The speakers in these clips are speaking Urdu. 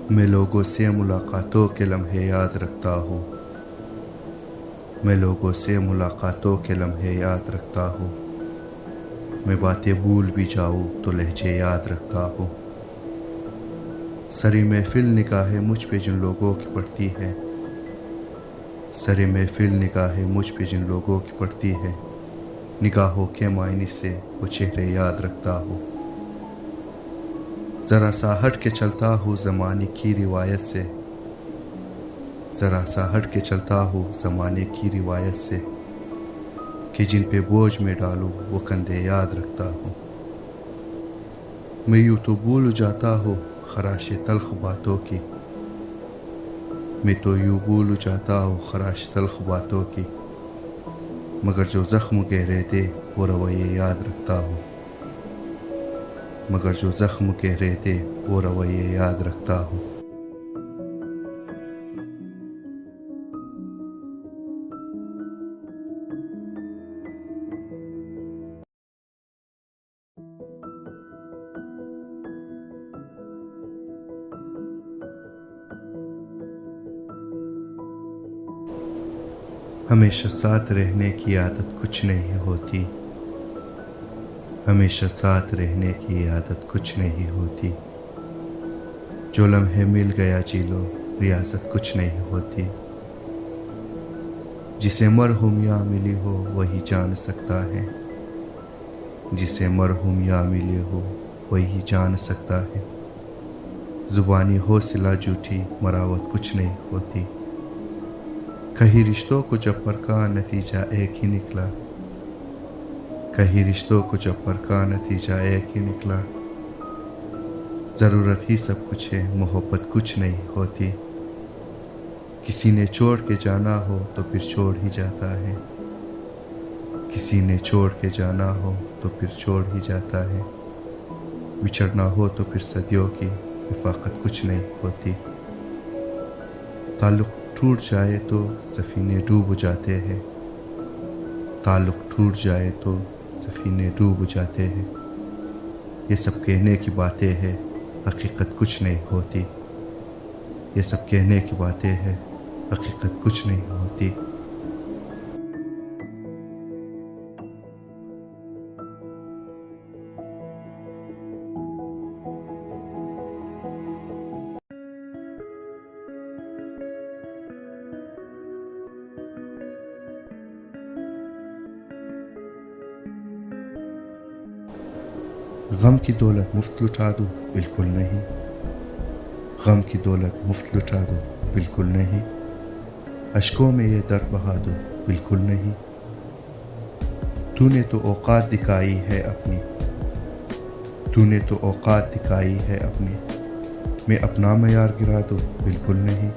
میں لوگوں سے ملاقاتوں کے لمحے یاد رکھتا ہوں، میں لوگوں سے ملاقاتوں کے لمحے یاد رکھتا ہوں، میں باتیں بھول بھی جاؤں تو لہجے یاد رکھتا ہوں۔ سری محفل نگاہیں مجھ پہ جن لوگوں کی پڑتی ہے، سری محفل نگاہیں مجھ پہ جن لوگوں کی پڑتی ہے، نگاہوں کے معنی سے وہ چہرے یاد رکھتا ہوں۔ ذرا سا ہٹ کے چلتا ہوں زمانے کی روایت سے، ذرا سا ہٹ کے چلتا ہوں زمانے کی روایت سے، کہ جن پہ بوجھ میں ڈالوں وہ کندھے یاد رکھتا ہوں۔ میں یوں تو بھول جاتا ہوں خراش تلخ باتوں کی، میں تو یوں بھول جاتا ہوں خراش تلخ باتوں کی، مگر جو زخم گہرے تھے وہ رویے یاد رکھتا ہوں، مگر جو زخم گہرے تھے وہ رویے یاد رکھتا ہوں۔ ہمیشہ ساتھ رہنے کی عادت کچھ نہیں ہوتی، ہمیشہ ساتھ رہنے کی عادت کچھ نہیں ہوتی، جو لمحے مل گیا جی لو ریاست کچھ نہیں ہوتی، جسے مرحوم یا ملی ہو وہی جان سکتا ہے، جسے مرحوم یا ملی ہو وہی جان سکتا ہے، زبانی حوصلہ جھوٹی مراوت کچھ نہیں ہوتی، کہیں رشتوں کو جب پرکھا نتیجہ ایک ہی نکلا، کہیں رشتوں کو جب پرکھا نتیجہ ایک ہی نکلا، ضرورت ہی سب کچھ ہے محبت کچھ نہیں ہوتی، کسی نے چھوڑ کے جانا ہو تو پھر چھوڑ ہی جاتا ہے، کسی نے چھوڑ کے جانا ہو تو پھر چھوڑ ہی جاتا ہے، بچھڑنا ہو تو پھر صدیوں کی رفاقت کچھ نہیں ہوتی، تعلق ٹوٹ جائے تو سفینے ڈوب جاتے ہیں، تعلق ٹوٹ جائے تو سفینے ڈوب جاتے ہیں، یہ سب کہنے کی باتیں ہیں حقیقت کچھ نہیں ہوتی، یہ سب کہنے کی باتیں ہیں حقیقت کچھ نہیں ہوتی۔ غم کی دولت مفت لٹا دو بالکل نہیں، غم کی دولت مفت لٹا دو بالکل نہیں، اشکوں میں یہ درد بہا دو بالکل نہیں، تو نے تو اوقات دکھائی ہے اپنی، تو نے تو اوقات دکھائی ہے اپنی، میں اپنا معیار گرا دو بالکل نہیں،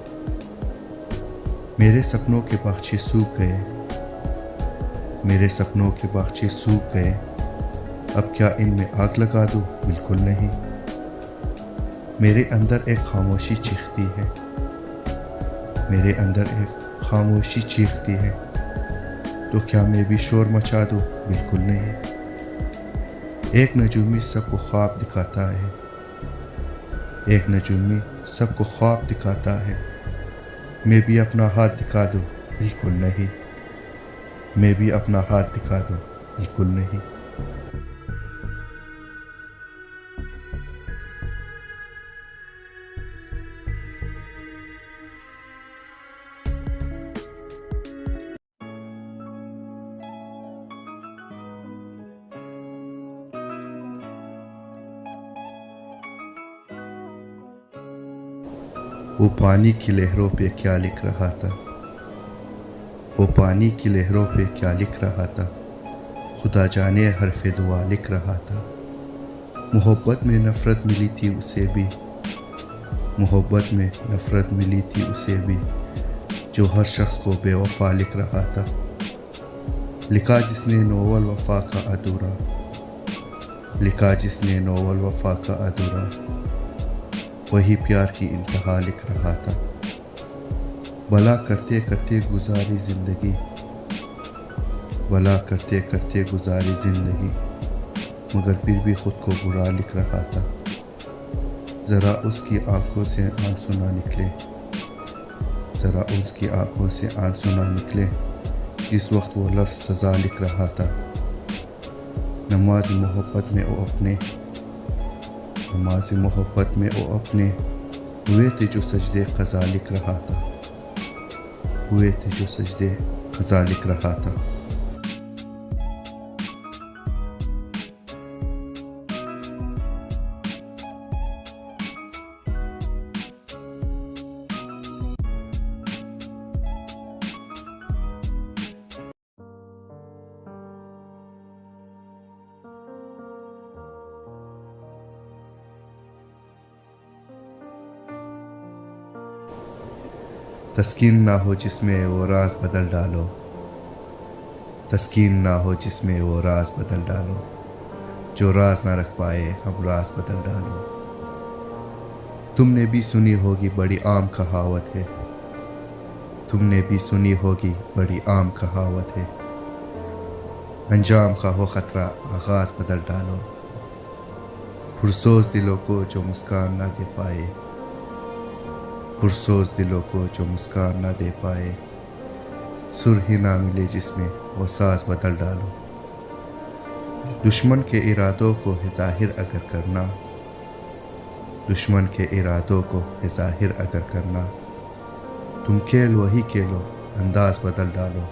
میرے سپنوں کے باغچے سوکھ گئے، میرے سپنوں کے باغچے سوکھ گئے، اب کیا ان میں آگ لگا دو بالکل نہیں، میرے اندر ایک خاموشی چیختی ہے، میرے اندر ایک خاموشی چیختی ہے، تو کیا میں بھی شور مچا دوں بالکل نہیں، ایک نجومی سب کو خواب دکھاتا ہے، ایک نجومی سب کو خواب دکھاتا ہے، میں بھی اپنا ہاتھ دکھا دوں بالکل نہیں، میں بھی اپنا ہاتھ دکھا دوں بالکل نہیں۔ وہ پانی کی لہروں پہ کیا لکھ رہا تھا، وہ پانی کی لہروں پہ کیا لکھ رہا تھا، خدا جانے حرف دعا لکھ رہا تھا، محبت میں نفرت ملی تھی اسے بھی، محبت میں نفرت ملی تھی اسے بھی، جو ہر شخص کو بے وفا لکھ رہا تھا، لکھا جس نے ناول وفا کا ادھورا، لکھا جس نے ناول وفا کا ادھورا، وہی پیار کی انتہا لکھ رہا تھا، بھلا کرتے کرتے گزاری زندگی، بھلا کرتے کرتے گزاری زندگی، مگر پھر بھی خود کو برا لکھ رہا تھا، ذرا اس کی آنکھوں سے آنسو نہ نکلے، ذرا اس کی آنکھوں سے آنسو نہ نکلے جس وقت وہ لفظ سزا لکھ رہا تھا۔ نماز محبت میں وہ اپنے ہوئے تھے جو سجدے قضا لکھ رہا تھا، ہوئے تھے جو سجدے قضا لکھ رہا تھا۔ تسکین نہ ہو جس میں وہ راز بدل ڈالو، تسکین نہ ہو جس میں وہ راز بدل ڈالو، جو راز نہ رکھ پائے ہم راز بدل ڈالو۔ تم نے بھی سنی ہوگی بڑی عام کہاوت ہے، تم نے بھی سنی ہوگی بڑی عام کہاوت ہے، انجام کا ہو خطرہ آغاز بدل ڈالو۔ پرسوز دلوں کو جو مسکان نہ دے پائے، پرسوز دلوں کو جو مسکان نہ دے پائے، سر ہی نہ ملے جس میں وہ ساز بدل ڈالو۔ دشمن کے ارادوں کو ہے ظاہر اگر کرنا، دشمن کے ارادوں کو ہے ظاہر اگر کرنا، تم کھیل وہی کھیلو انداز بدل ڈالو۔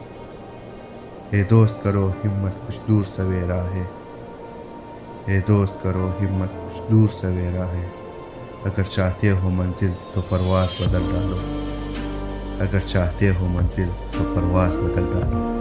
اے دوست کرو ہمت کچھ دور سویرا ہے، اے دوست کرو ہمت کچھ دور سویرا ہے، اگر چاہتے ہو منزل تو پرواز بدل ڈالو، اگر چاہتے ہو منزل تو پرواز بدل ڈالو۔